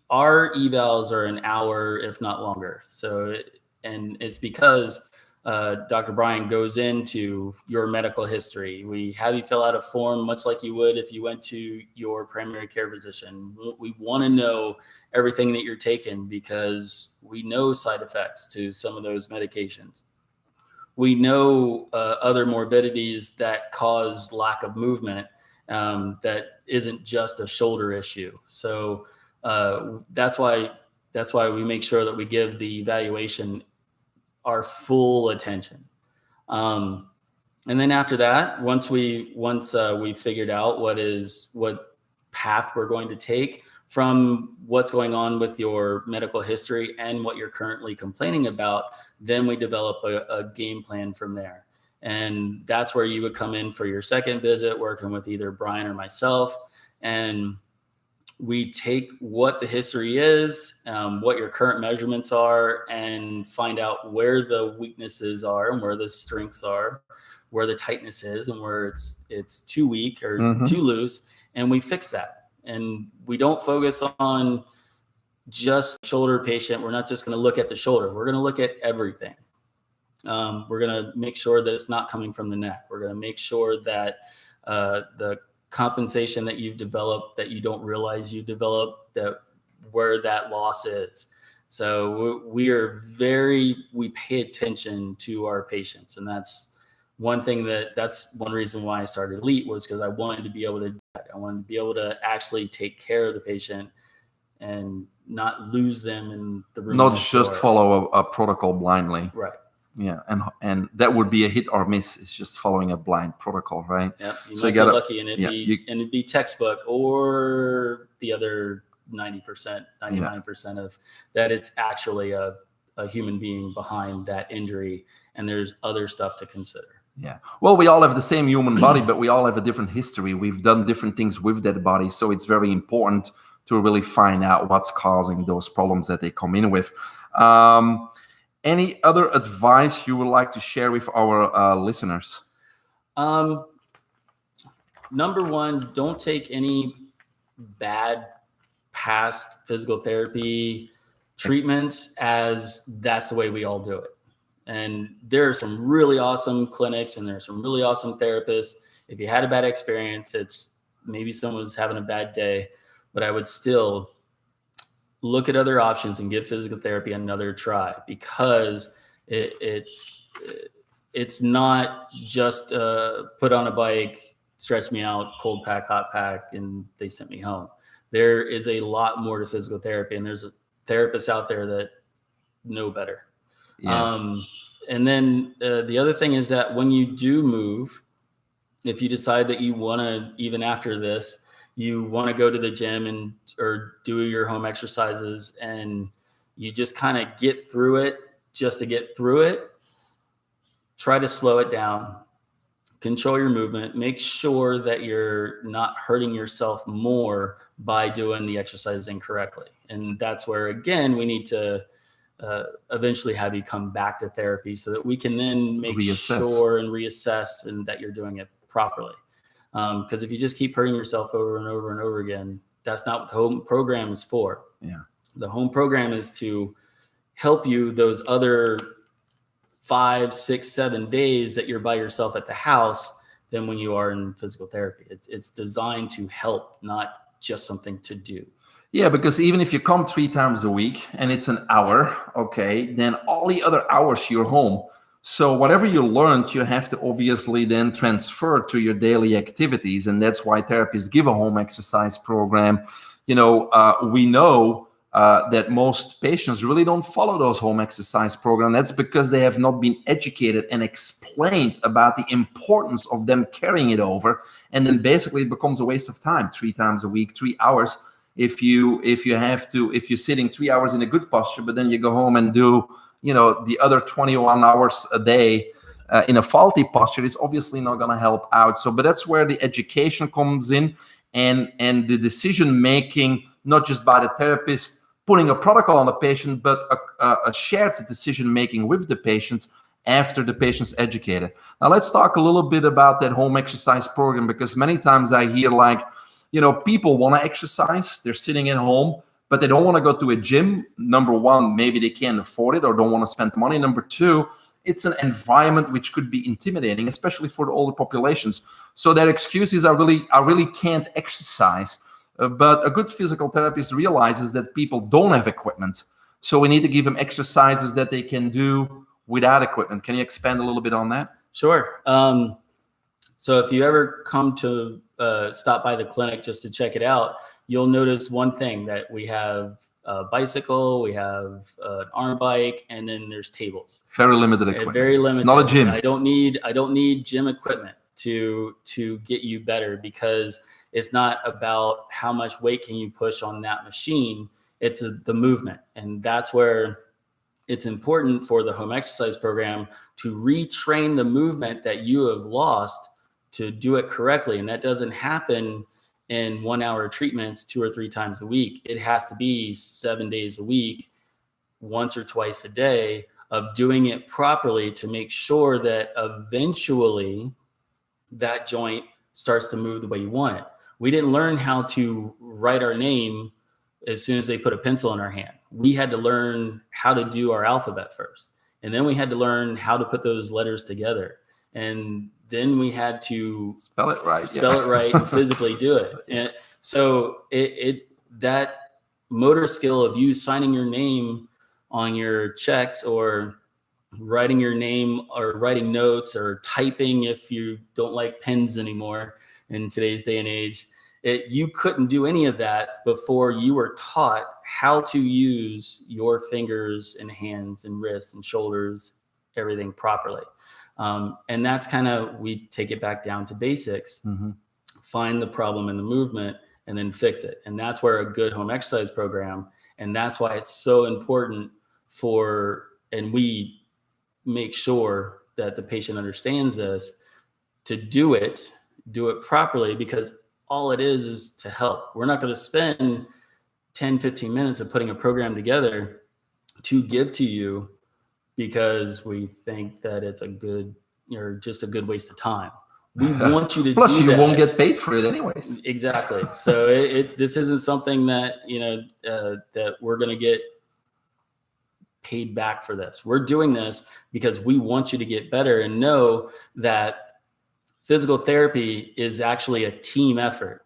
our evals are an hour, if not longer. So, and it's because Dr. Brian goes into your medical history. We have you fill out a form much like you would if you went to your primary care physician. We want to know everything that you're taking because we know side effects to some of those medications. We know other morbidities that cause lack of movement that isn't just a shoulder issue. So that's why we make sure that we give the evaluation our full attention. And then after that, once we figured out what path we're going to take from what's going on with your medical history and what you're currently complaining about, then we develop a game plan from there. And that's where you would come in for your second visit, working with either Brian or myself. And we take what the history is, what your current measurements are, and find out where the weaknesses are and where the strengths are, where the tightness is and where it's too weak or too loose. And we fix that. And we don't focus on just shoulder patient. We're not just going to look at the shoulder. We're going to look at everything. We're going to make sure that it's not coming from the neck. We're going to make sure that the compensation that you've developed that you don't realize you developed, that where that loss is. So we pay attention to our patients. And that's one reason why I started Elite, was because I wanted to be able to do that. I wanted to be able to actually take care of the patient and not lose them in the room. Not just follow a protocol blindly. Right. Yeah, and that would be a hit or miss. It's just following a blind protocol, right? Yeah, you might get lucky, and it'd be textbook, or the other 90%, 99% of that. It's actually a human being behind that injury, and there's other stuff to consider. Yeah. Well, we all have the same human body, but we all have a different history. We've done different things with that body, so it's very important to really find out what's causing those problems that they come in with. Any other advice you would like to share with our listeners? Number one, don't take any bad past physical therapy treatments as that's the way we all do it. And there are some really awesome clinics and there are some really awesome therapists. If you had a bad experience, it's maybe someone's having a bad day, but I would still look at other options and give physical therapy another try, because it's not just put on a bike, stretch me out, cold pack, hot pack, and they sent me home. There is a lot more to physical therapy, and there's therapists out there that know better. Yes. And then the other thing is that when you do move, if you decide that you want to, even after this, you want to go to the gym or do your home exercises, and you just kind of get through it just to get through it, try to slow it down, control your movement, make sure that you're not hurting yourself more by doing the exercises incorrectly. And that's where, again, we need to eventually have you come back to therapy so that we can then make sure and reassess and that you're doing it properly. Because if you just keep hurting yourself over and over and over again, that's not what the home program is for. Yeah. The home program is to help you those other 5, 6, 7 days that you're by yourself at the house than when you are in physical therapy. It's designed to help, not just something to do. Yeah, because even if you come 3 times a week and it's an hour, okay, then all the other hours you're home. So whatever you learned, you have to obviously then transfer to your daily activities. And that's why therapists give a home exercise program. We know that most patients really don't follow those home exercise programs. That's because they have not been educated and explained about the importance of them carrying it over. And then basically it becomes a waste of time, 3 times a week, 3 hours. If you're sitting 3 hours in a good posture, but then you go home and do the other 21 hours a day in a faulty posture, it's obviously not going to help out. But that's where the education comes in, and the decision making, not just by the therapist putting a protocol on the patient, but a shared decision making with the patients after the patient's educated. Now let's talk a little bit about that home exercise program, because many times I hear people want to exercise, they're sitting at home, but they don't want to go to a gym. Number one, maybe they can't afford it or don't want to spend the money. Number two, it's an environment which could be intimidating, especially for the older populations. So their excuse is, I really can't exercise. But a good physical therapist realizes that people don't have equipment. So we need to give them exercises that they can do without equipment. Can you expand a little bit on that? Sure. So if you ever come to stop by the clinic just to check it out, you'll notice one thing, that we have a bicycle, we have an arm bike, and then there's tables. Very limited equipment. Very limited. It's not a gym. I don't need gym equipment to get you better, because it's not about how much weight can you push on that machine. It's the movement. And that's where it's important for the home exercise program to retrain the movement that you have lost to do it correctly. And that doesn't happen in 1 hour treatments 2 or 3 times a week. It has to be 7 days a week, once or twice a day, of doing it properly to make sure that eventually that joint starts to move the way you want it. We didn't learn how to write our name as soon as they put a pencil in our hand. We had to learn how to do our alphabet first. And then we had to learn how to put those letters together. And then we had to spell it right, and physically do it. And so that motor skill of you signing your name on your checks, or writing your name, or writing notes, or typing if you don't like pens anymore in today's day and age, you couldn't do any of that before you were taught how to use your fingers and hands and wrists and shoulders, everything properly. And that's kind of, we take it back down to basics, find the problem in the movement, and then fix it. And that's where a good home exercise program, and that's why it's so important and we make sure that the patient understands this, to do it properly, because all it is to help. We're not going to spend 10, 15 minutes of putting a program together to give to you because we think that it's just a good waste of time. We want you to Plus, do you that. won't get paid for it anyways. Exactly. So this isn't something that, that we're going to get paid back for this. We're doing this because we want you to get better, and know that physical therapy is actually a team effort.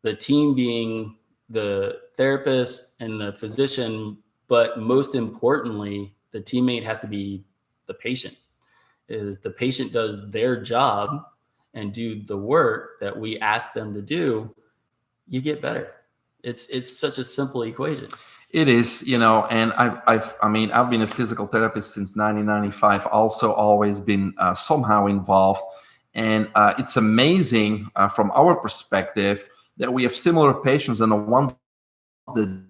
The team being the therapist and the physician, but most importantly, the teammate has to be the patient. If the patient does their job and do the work that we ask them to do, you get better. It's such a simple equation. It is, and I've been a physical therapist since 1995, also always been somehow involved. And it's amazing from our perspective that we have similar patients, and the ones that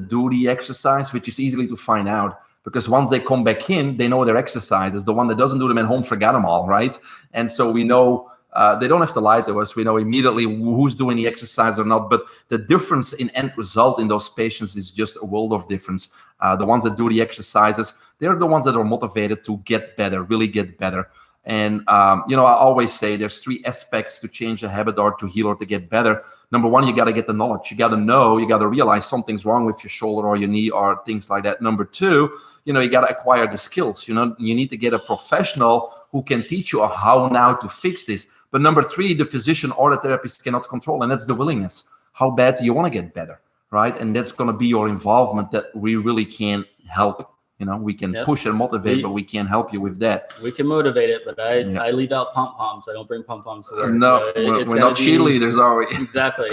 do the exercise, which is easily to find out, because once they come back in, they know their exercises. The one that doesn't do them at home forgot them all, right? And so we know they don't have to lie to us. We know immediately who's doing the exercise or not. But the difference in end result in those patients is just a world of difference. The ones that do the exercises, they're the ones that are motivated to get better, really get better. And, I always say there's 3 aspects to change a habit or to heal or to get better. Number 1, you got to get the knowledge. You got to know, you got to realize something's wrong with your shoulder or your knee or things like that. Number 2, you got to acquire the skills. You need to get a professional who can teach you how now to fix this. But number 3, the physician or the therapist cannot control, and that's the willingness. How bad do you want to get better, right? And that's going to be your involvement that we really can't help. We can push and motivate, but we can't help you with that. We can motivate it, but I leave out pom-poms. I don't bring pom-poms to work. No, we're not cheerleaders, are we? Exactly.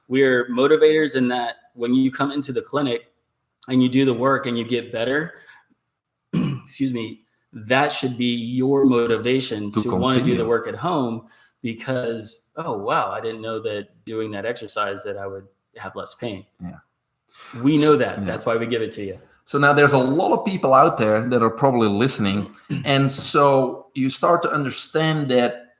We're motivators in that when you come into the clinic and you do the work and you get better, excuse me, that should be your motivation to want to do the work at home, because, oh, wow, I didn't know that doing that exercise that I would have less pain. Yeah. We know that. Yeah. That's why we give it to you. So now there's a lot of people out there that are probably listening. And so you start to understand that,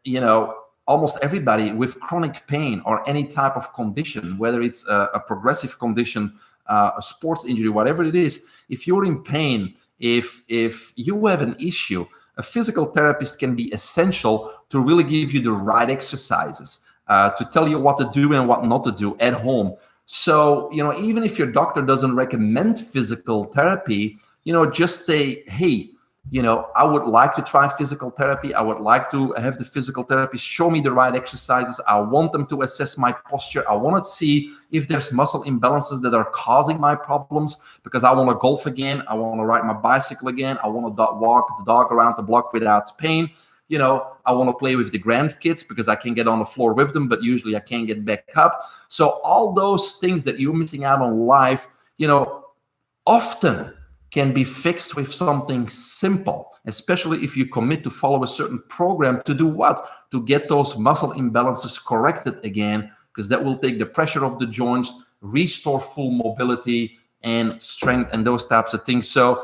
almost everybody with chronic pain or any type of condition, whether it's a progressive condition, a sports injury, whatever it is, if you're in pain, if you have an issue, a physical therapist can be essential to really give you the right exercises, to tell you what to do and what not to do at home. So, even if your doctor doesn't recommend physical therapy, just say, hey, I would like to try physical therapy. I would like to have the physical therapist show me the right exercises. I want them to assess my posture. I want to see if there's muscle imbalances that are causing my problems, because I want to golf again. I want to ride my bicycle again. I want to walk the dog around the block without pain. I want to play with the grandkids because I can get on the floor with them, but usually I can't get back up. So all those things that you're missing out on life, often can be fixed with something simple, especially if you commit to follow a certain program to do what? To get those muscle imbalances corrected again, because that will take the pressure off the joints, restore full mobility and strength and those types of things. So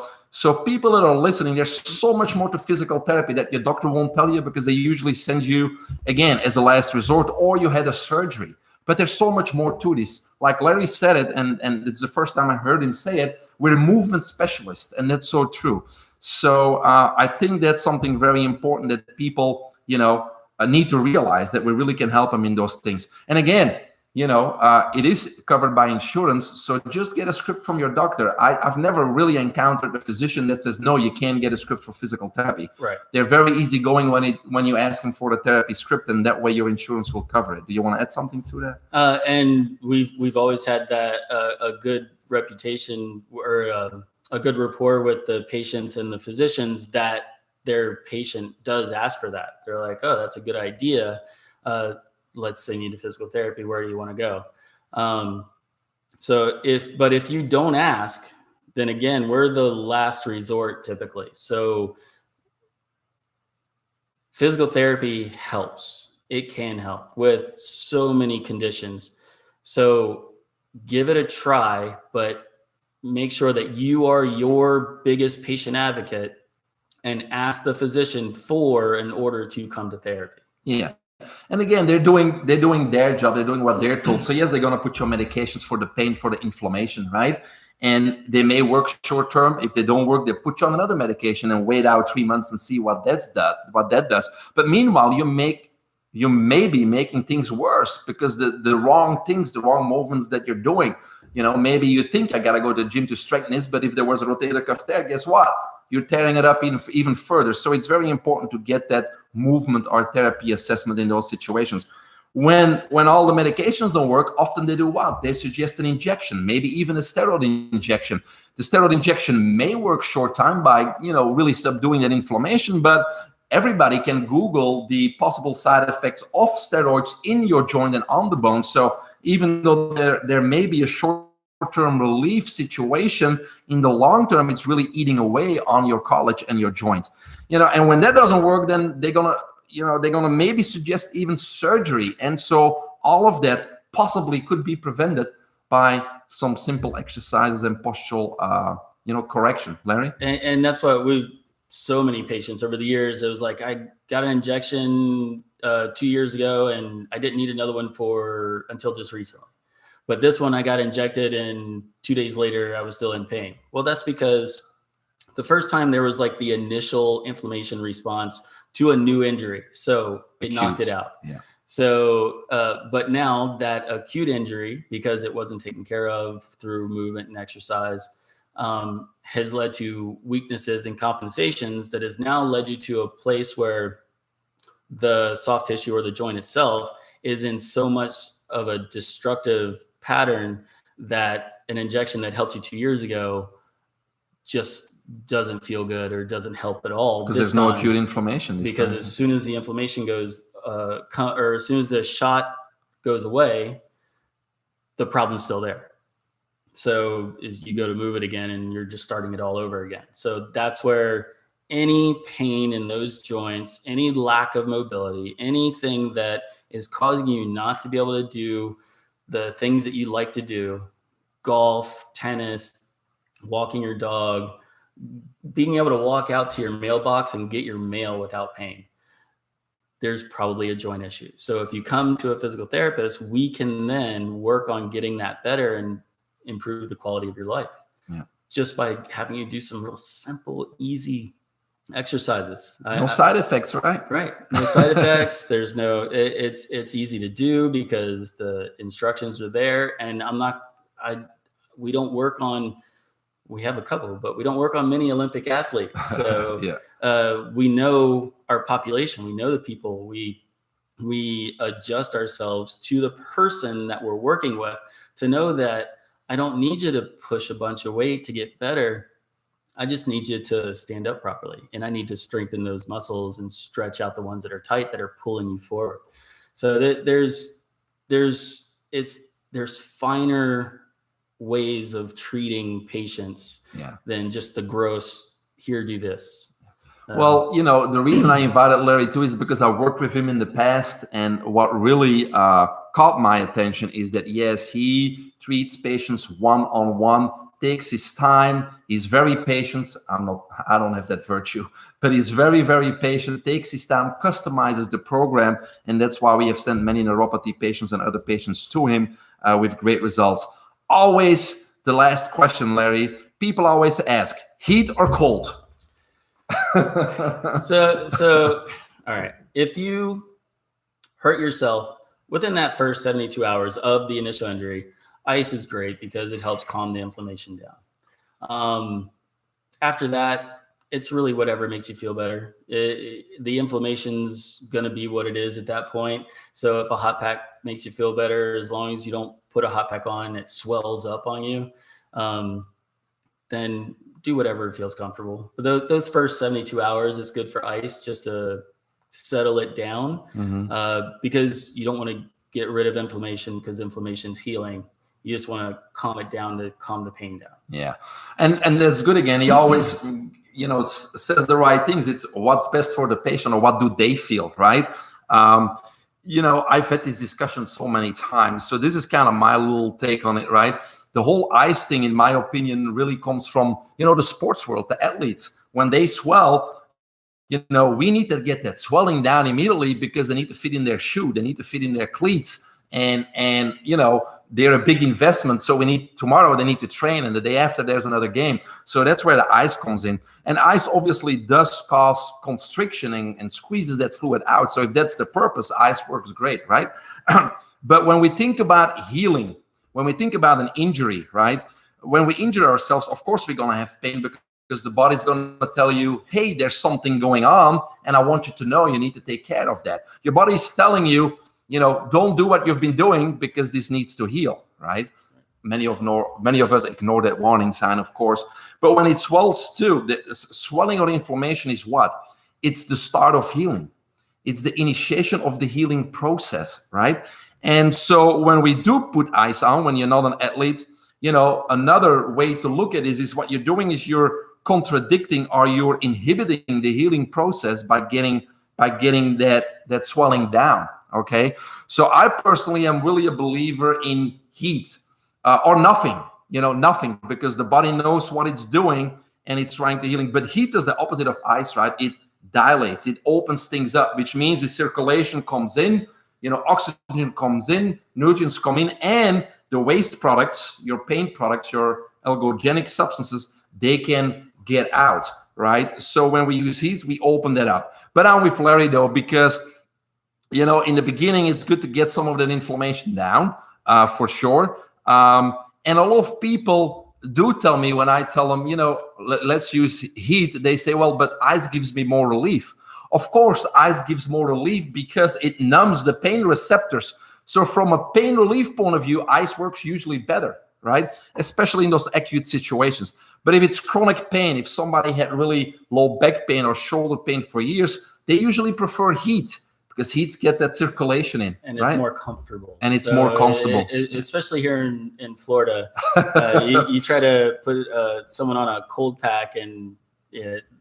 people that are listening, there's so much more to physical therapy that your doctor won't tell you, because they usually send you, again, as a last resort, or you had a surgery. But there's so much more to this. Like Larry said it, and it's the first time I heard him say it, we're a movement specialist, and that's so true. So I think that's something very important that people, need to realize, that we really can help them in those things. And again, it is covered by insurance, so just get a script from your doctor. I've never really encountered a physician that says, no, you can't get a script for physical therapy. Right. They're very easygoing when you ask them for the therapy script, and that way your insurance will cover it. Do you want to add something to that? And we've always had that a good reputation, or a good rapport with the patients and the physicians, that their patient does ask for that. They're like, oh, that's a good idea. Let's say you need a physical therapy. Where do you want to go? But if you don't ask, then again, we're the last resort typically. So physical therapy helps. It can help with so many conditions. So give it a try, but make sure that you are your biggest patient advocate and ask the physician for an order to come to therapy. Yeah. And again, they're doing their job. They're doing what they're told. So yes, they're going to put you on medications for the pain, for the inflammation, right? And they may work short term. If they don't work, they put you on another medication and wait out 3 months and see what that does. But meanwhile, you may be making things worse, because the wrong things, the wrong movements that you're doing. Maybe you think I got to go to the gym to strengthen this, but if there was a rotator cuff there, guess what? You're tearing it up even further. So it's very important to get that movement or therapy assessment in those situations. When all the medications don't work, often they do what? They suggest an injection, maybe even a steroid injection. The steroid injection may work short time by, really subduing that inflammation, but everybody can Google the possible side effects of steroids in your joint and on the bone. So even though there may be a short-term relief situation, in the long term, it's really eating away on your cartilage and your joints. And when that doesn't work, then they're gonna maybe suggest even surgery. And so all of that possibly could be prevented by some simple exercises and postural, correction. Larry? And that's why so many patients over the years, it was like, I got an injection 2 years ago and I didn't need another one until just recently. But this one I got injected and 2 days later I was still in pain. Well, that's because the first time there was like the initial inflammation response to a new injury. So it knocked it out. Yeah. So, but now that acute injury, because it wasn't taken care of through movement and exercise, has led to weaknesses and compensations that has now led you to a place where the soft tissue or the joint itself is in so much of a destructive pattern that an injection that helped you 2 years ago just doesn't feel good or doesn't help at all. Because there's no acute inflammation. Because as soon as the inflammation goes, or as soon as the shot goes away, the problem's still there. So you go to move it again and you're just starting it all over again. So that's where any pain in those joints, any lack of mobility, anything that is causing you not to be able to do the things that you like to do, golf, tennis, walking your dog, being able to walk out to your mailbox and get your mail without pain, there's probably a joint issue. So if you come to a physical therapist, we can then work on getting that better and improve the quality of your life. Yeah. Just by having you do some real simple, easy exercises. No side effects, right? Right. No side effects. There's it's easy to do because the instructions are there. And we don't work on we have a couple, but we don't work on many Olympic athletes. So Yeah. We know our population, we know the people, we adjust ourselves to the person that we're working with to know that I don't need you to push a bunch of weight to get better. I just need you to stand up properly. And I need to strengthen those muscles and stretch out the ones that are tight that are pulling you forward. So that there's finer ways of treating patients than just the gross, here, do this. Well, you know, the reason I invited Larry too is because I worked with him in the past, and what really caught my attention is that yes, he treats patients one-on-one, takes his time, he's very patient. I don't have that virtue, but he's very, very patient, takes his time, customizes the program, and that's why we have sent many neuropathy patients and other patients to him with great results. Always the last question, Larry. People always ask, heat or cold? So all right, if you hurt yourself within that first 72 hours of the initial injury, ice is great because it helps calm the inflammation down. After that, it's really whatever makes you feel better. The inflammation's going to be what it is at that point. So if a hot pack makes you feel better, as long as you don't put a hot pack on and it swells up on you, then do whatever feels comfortable. But those first 72 hours is good for ice, just to settle it down, because you don't want to get rid of inflammation, because inflammation's healing. You just want to calm it down to calm the pain down. Yeah. And that's good. Again, he always, you know, says the right things. It's what's best for the patient, or what do they feel, right? You know, I've had this discussion so many times. So this is kind of my little take on it, right? The whole ice thing, in my opinion, really comes from, you know, the sports world, the athletes. When they swell, you know, we need to get that swelling down immediately, because they need to fit in their shoe, they need to fit in their cleats, and you know, they're a big investment. So tomorrow they need to train, and the day after there's another game. So that's where the ice comes in. And ice obviously does cause constriction and squeezes that fluid out. So if that's the purpose, ice works great, right? But when we think about healing, when we think about an injury, right? When we injure ourselves, of course we're gonna have pain, because the body's gonna tell you, hey, there's something going on, and I want you to know you need to take care of that. Your body's telling you, you know, don't do what you've been doing, because this needs to heal, right? Many of us ignore that warning sign, of course. But when it swells too, the swelling or inflammation is what? It's the start of healing. It's the initiation of the healing process, right? And so when we do put ice on, when you're not an athlete, you know, another way to look at it is what you're doing is you're contradicting, or you're inhibiting the healing process by getting that swelling down. Okay, so I personally am really a believer in heat or nothing, you know, nothing, because the body knows what it's doing and it's trying to healing. But heat is the opposite of ice, right? It dilates, it opens things up, which means the circulation comes in, you know, oxygen comes in, nutrients come in, and the waste products, your pain products, your ergogenic substances, they can get out, right? So when we use heat, we open that up. But I'm with Larry though, because you know, in the beginning, it's good to get some of that inflammation down, for sure. And a lot of people do tell me, when I tell them, you know, let's use heat, they say, well, but ice gives me more relief. Of course, ice gives more relief because it numbs the pain receptors. So from a pain relief point of view, ice works usually better, right? Especially in those acute situations. But if it's chronic pain, if somebody had really low back pain or shoulder pain for years, they usually prefer heat, because heat gets that circulation in, and it's right? more comfortable. And it's more comfortable, especially here in Florida. You try to put someone on a cold pack, and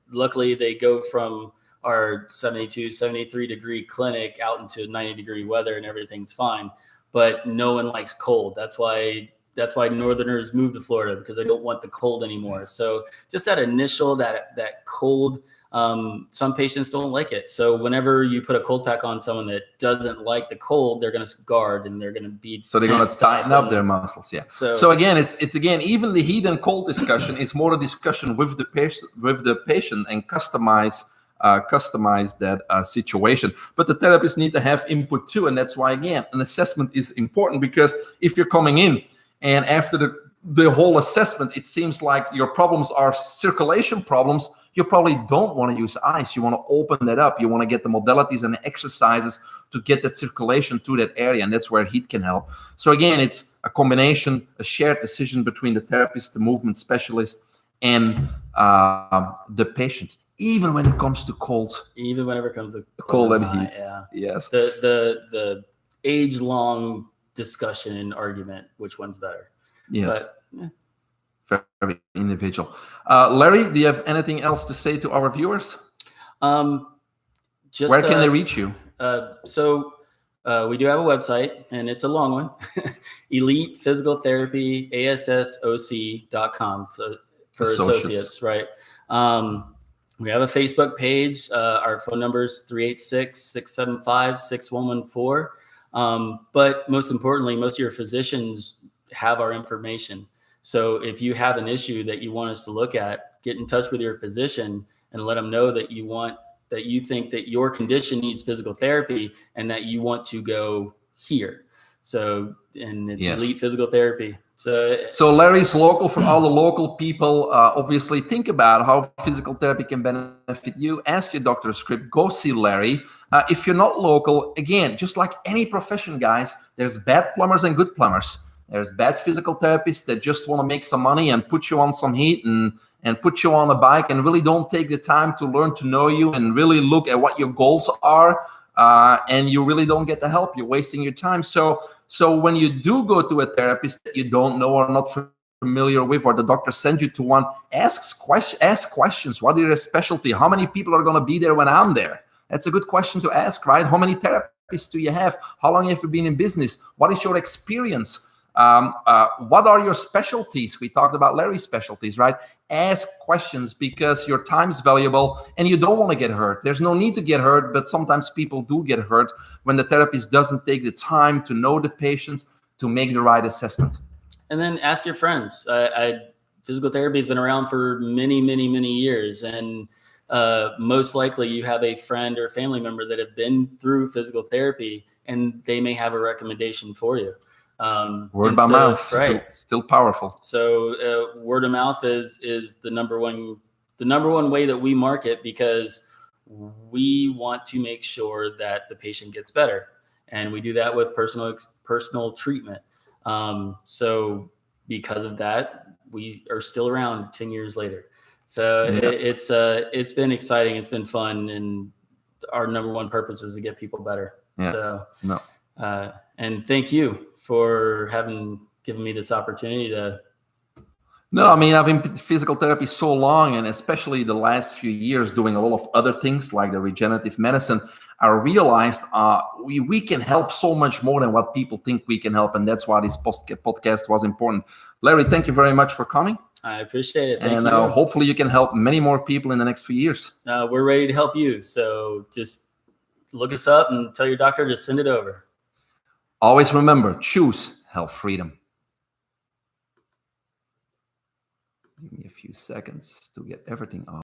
luckily they go from our 72, 73 degree clinic out into 90 degree weather, and everything's fine. But no one likes cold. That's why Northerners move to Florida, because they don't want the cold anymore. So just that initial, that cold. Some patients don't like it. So whenever you put a cold pack on someone that doesn't like the cold, they're going to guard, and they're going to be, so they're going to tighten up their muscles. Yeah. So again, it's again, even the heat and cold discussion is more a discussion with the patient and customize that situation. But the therapists need to have input too. And that's why, again, an assessment is important, because if you're coming in and after the the whole assessment, it seems like your problems are circulation problems. You probably don't want to use ice. You want to open that up. You want to get the modalities and the exercises to get that circulation to that area, and that's where heat can help. So again, it's a combination, a shared decision between the therapist, the movement specialist, and the patient. Even when it comes to cold. Even whenever it comes to cold and heat. Yeah. Yes. The age-long discussion and argument, which one's better. Yes. But, very individual. Larry, do you have anything else to say to our viewers? Just where can they reach you? So we do have a website, and it's a long one. Elite Physical Therapy, ASSOC.com for associates, right? We have a Facebook page. Our phone number is 386-675-6114. But most importantly, most of your physicians have our information. So if you have an issue that you want us to look at, get in touch with your physician and let them know that you think that your condition needs physical therapy and that you want to go here. So, and it's Elite Physical Therapy. So Larry's local. For all the local people, obviously think about how physical therapy can benefit you. Ask your doctor's script. Go see Larry. If you're not local, again, just like any profession, guys, there's bad plumbers and good plumbers. There's bad physical therapists that just want to make some money and put you on some heat and put you on a bike and really don't take the time to learn to know you and really look at what your goals are. And you really don't get the help. You're wasting your time. So when you do go to a therapist that you don't know or not familiar with, or the doctor sends you to one, ask questions. What is your specialty? How many people are going to be there when I'm there? That's a good question to ask, right? How many therapists do you have? How long have you been in business? What is your experience? What are your specialties? We talked about Larry's specialties, right? Ask questions because your time's valuable and you don't want to get hurt. There's no need to get hurt, but sometimes people do get hurt when the therapist doesn't take the time to know the patients, to make the right assessment. And then ask your friends. Physical therapy has been around for many, many, many years. And most likely you have a friend or family member that have been through physical therapy and they may have a recommendation for you. Word by mouth, right? Still powerful. So word of mouth is the number one way that we market, because we want to make sure that the patient gets better, and we do that with personal treatment. So because of that, we are still around 10 years later. So it's been exciting. It's been fun, and our number one purpose is to get people better. Yeah. So and thank you for given me this opportunity to. No, I mean, I've been in physical therapy so long, and especially the last few years doing a lot of other things like the regenerative medicine, I realized we can help so much more than what people think we can help, and that's why this podcast was important. Larry, thank you very much for coming. I appreciate it. Thank you. And hopefully you can help many more people in the next few years. We're ready to help you. So just look us up and tell your doctor to send it over. Always remember, choose health freedom. Give me a few seconds to get everything off.